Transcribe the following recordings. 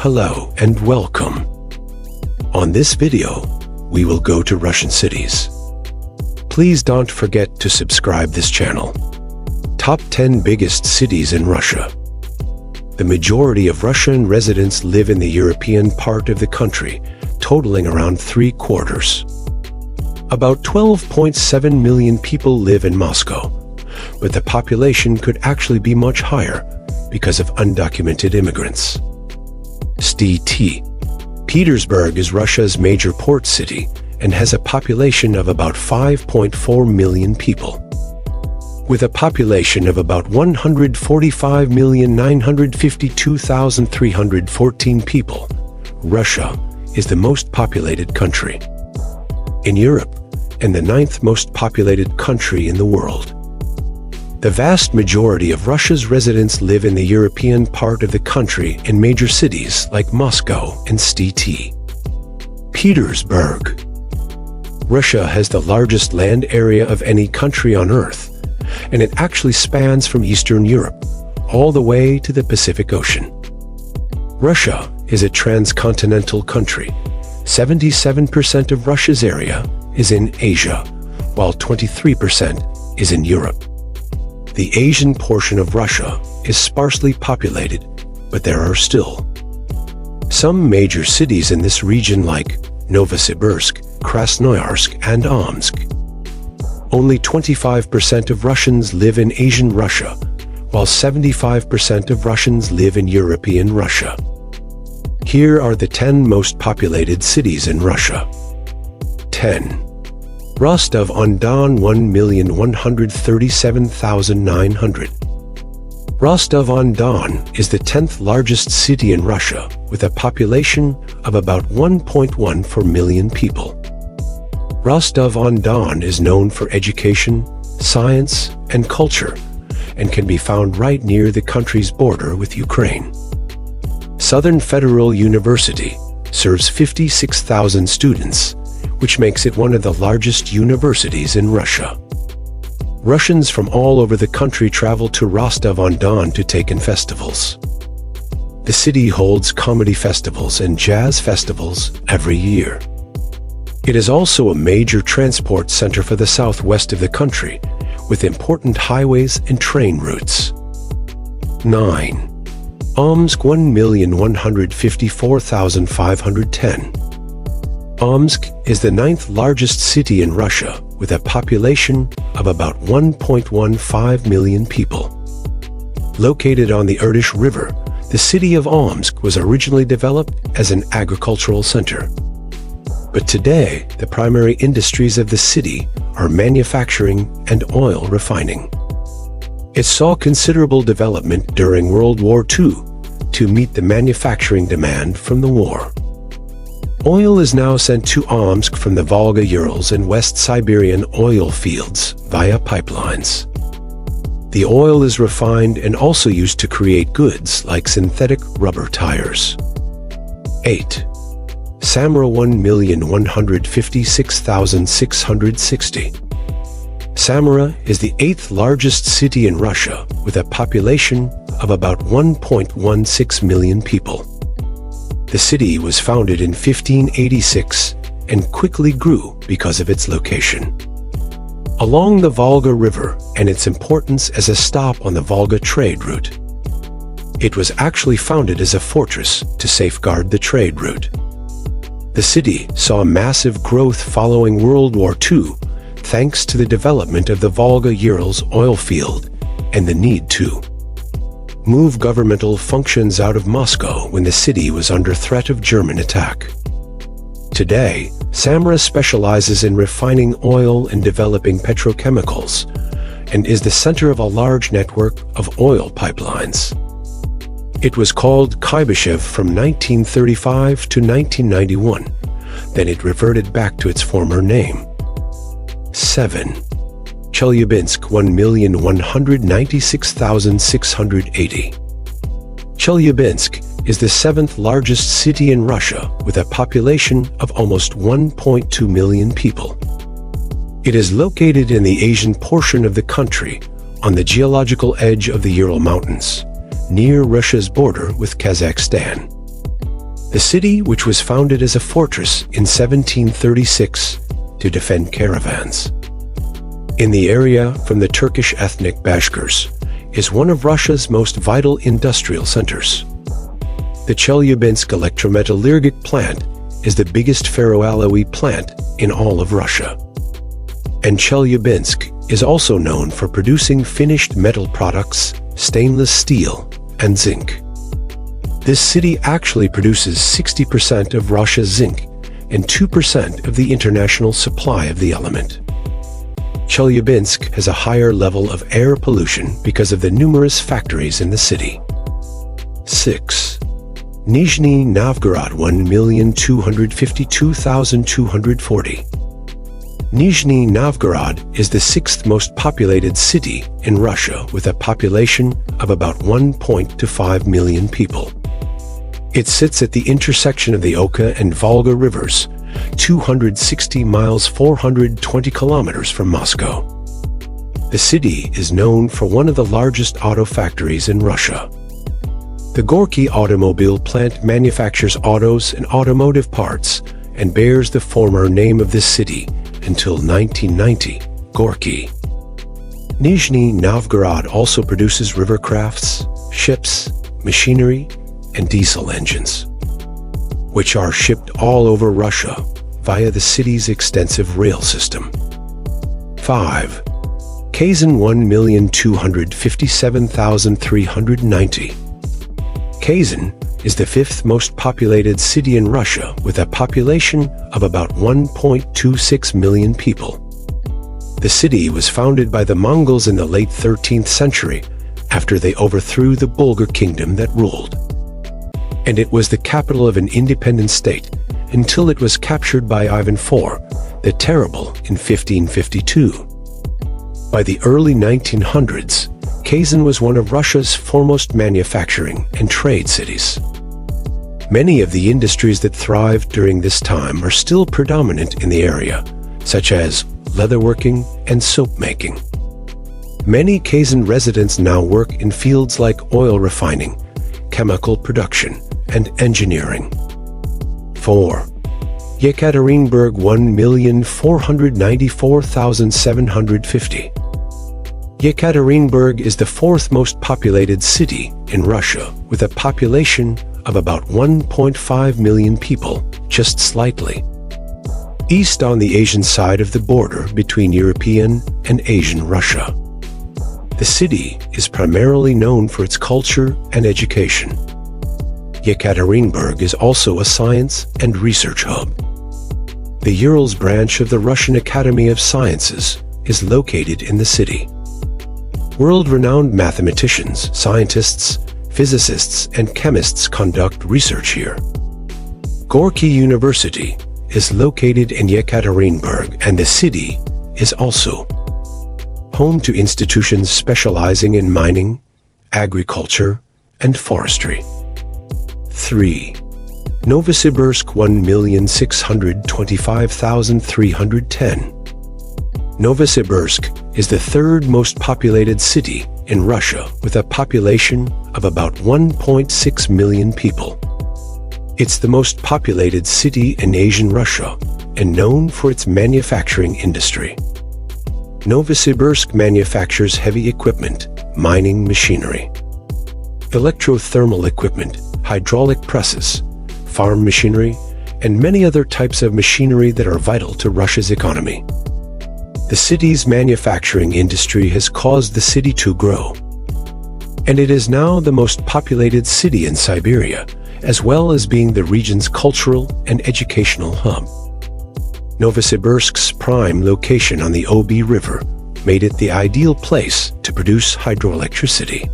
Hello and welcome. On this video, we will go to Russian cities. Please don't forget to subscribe this channel. Top 10 biggest cities in Russia. The majority of Russian residents live in the European part of the country, totaling around 3/4. About 12.7 million people live in Moscow, but the population could actually be much higher because of undocumented immigrants. St. Petersburg is Russia's major port city and has a population of about 5.4 million people. With a population of about 145,952,314 people, Russia is the most populated country in Europe and the 9th most populated country in the world. The vast majority of Russia's residents live in the European part of the country in major cities like Moscow and St. Petersburg. Russia has the largest land area of any country on Earth, and it actually spans from Eastern Europe all the way to the Pacific Ocean. Russia is a transcontinental country. 77% of Russia's area is in Asia, while 23% is in Europe. The Asian portion of Russia is sparsely populated, but there are still some major cities in this region like Novosibirsk, Krasnoyarsk, and Omsk. Only 25% of Russians live in Asian Russia, while 75% of Russians live in European Russia. Here are the 10 most populated cities in Russia. 10. Rostov-on-Don, 1,137,900. Rostov-on-Don is the 10th largest city in Russia with a population of about 1.14 million people. Rostov-on-Don is known for education, science, and culture, and can be found right near the country's border with Ukraine. Southern Federal University serves 56,000 students, which makes it one of the largest universities in Russia. Russians from all over the country travel to Rostov-on-Don to take in festivals. The city holds comedy festivals and jazz festivals every year. It is also a major transport center for the southwest of the country, with important highways and train routes. 9. Omsk, 1,154,510. Omsk is the 9th largest city in Russia with a population of about 1.15 million people. Located on the Irtysh River, the city of Omsk was originally developed as an agricultural center. But today, the primary industries of the city are manufacturing and oil refining. It saw considerable development during World War II to meet the manufacturing demand from the war. Oil is now sent to Omsk from the Volga-Urals and West Siberian oil fields via pipelines. The oil is refined and also used to create goods like synthetic rubber tires. 8. Samara, 1,156,660. Samara is the 8th largest city in Russia with a population of about 1.16 million people. The city was founded in 1586 and quickly grew because of its location along the Volga River and its importance as a stop on the Volga trade route. It was actually founded as a fortress to safeguard the trade route. The city saw massive growth following World War II, thanks to the development of the Volga-Urals oil field and the need to move governmental functions out of Moscow when the city was under threat of German attack. Today, Samara specializes in refining oil and developing petrochemicals, and is the center of a large network of oil pipelines. It was called Kybyshev from 1935 to 1991. Then it reverted back to its former name. 7. Chelyabinsk, 1,196,680. Chelyabinsk is the 7th largest city in Russia with a population of almost 1.2 million people. It is located in the Asian portion of the country on the geological edge of the Ural Mountains, near Russia's border with Kazakhstan. the city which was founded as a fortress in 1736 to defend caravans. In the area from the Turkish ethnic Bashkirs is one of Russia's most vital industrial centers. The Chelyabinsk electrometallurgic plant is the biggest ferroalloy plant in all of Russia. And Chelyabinsk is also known for producing finished metal products, stainless steel, and zinc. This city actually produces 60% of Russia's zinc and 2% of the international supply of the element. Chelyabinsk has a higher level of air pollution because of the numerous factories in the city. 6. Nizhny Novgorod 1,252,240. Nizhny Novgorod is the sixth most populated city in Russia with a population of about 1.25 million people. It sits at the intersection of the Oka and Volga rivers, 260 miles 420 kilometers from Moscow. The city is known for one of the largest auto factories in Russia. The Gorky automobile plant manufactures autos and automotive parts and bears the former name of this city until 1990, Gorky. Nizhny Novgorod also produces river crafts, ships, machinery, and diesel engines, which are shipped all over Russia via the city's extensive rail system. 5. Kazan 1,257,390. Kazan is the fifth most populated city in Russia with a population of about 1.26 million people. The city was founded by the Mongols in the late 13th century after they overthrew the Bulgar kingdom that ruled. And it was the capital of an independent state until it was captured by Ivan IV, the Terrible, in 1552. By the early 1900s, Kazan was one of Russia's foremost manufacturing and trade cities. Many of the industries that thrived during this time are still predominant in the area, such as leatherworking and soap making. Many Kazan residents now work in fields like oil refining, chemical production, and engineering. 4. Yekaterinburg 1,494,750. Yekaterinburg is the fourth most populated city in Russia with a population of about 1.5 million people, just slightly. East on the Asian side of the border between European and Asian Russia. The city is primarily known for its culture and education. Yekaterinburg is also a science and research hub. The Urals branch of the Russian Academy of Sciences is located in the city. World-renowned mathematicians, scientists, physicists, and chemists conduct research here. Gorky University is located in Yekaterinburg, and the city is also home to institutions specializing in mining, agriculture, and forestry. 3. Novosibirsk 1,625,310. Novosibirsk is the third most populated city in Russia with a population of about 1.6 million people. It's the most populated city in Asian Russia and known for its manufacturing industry. Novosibirsk manufactures heavy equipment, mining machinery, electrothermal equipment, hydraulic presses, farm machinery, and many other types of machinery that are vital to Russia's economy. The city's manufacturing industry has caused the city to grow, and it is now the most populated city in Siberia, as well as being the region's cultural and educational hub. Novosibirsk's prime location on the Obi River made it the ideal place to produce hydroelectricity.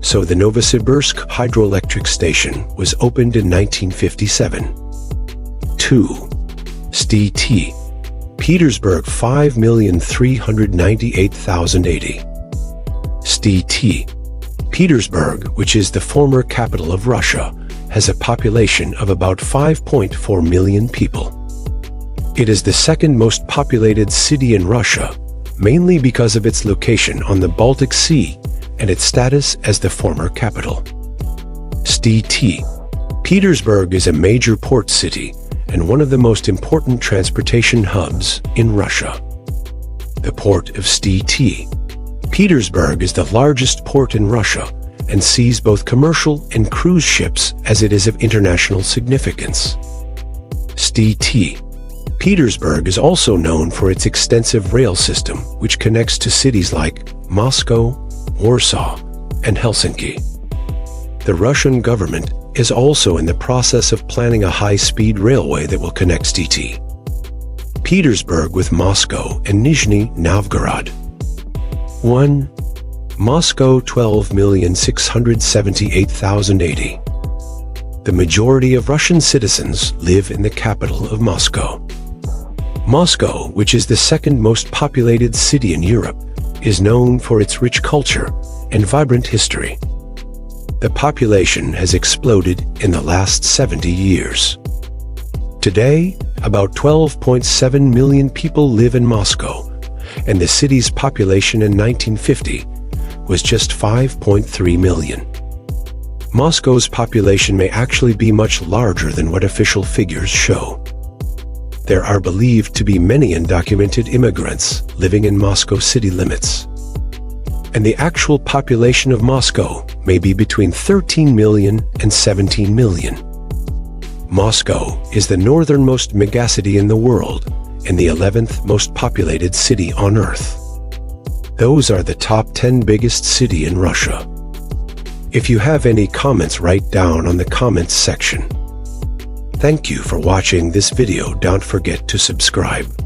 So the Novosibirsk hydroelectric station was opened in 1957. 2. St. Petersburg 5,398,080. St. Petersburg, which is the former capital of Russia, has a population of about 5.4 million people. It is the second most populated city in Russia, mainly because of its location on the Baltic Sea and its status as the former capital. St. Petersburg is a major port city and one of the most important transportation hubs in Russia. The port of St. Petersburg is the largest port in Russia and sees both commercial and cruise ships as it is of international significance. St. Petersburg is also known for its extensive rail system, which connects to cities like Moscow, Warsaw, and Helsinki. The Russian government is also in the process of planning a high-speed railway that will connect St. Petersburg with Moscow and Nizhny Novgorod. 1. Moscow 12,678,080. The majority of Russian citizens live in the capital of Moscow. Moscow, which is the second most populated city in Europe, is known for its rich culture and vibrant history. The population has exploded in the last 70 years. Today, about 12.7 million people live in Moscow, and the city's population in 1950 was just 5.3 million. Moscow's population may actually be much larger than what official figures show. There are believed to be many undocumented immigrants living in Moscow city limits. And the actual population of Moscow may be between 13 million and 17 million. Moscow is the northernmost megacity in the world and the 11th most populated city on Earth. Those are the top 10 biggest cities in Russia. If you have any comments, write down on the comments section. Thank you for watching this video. Don't forget to subscribe.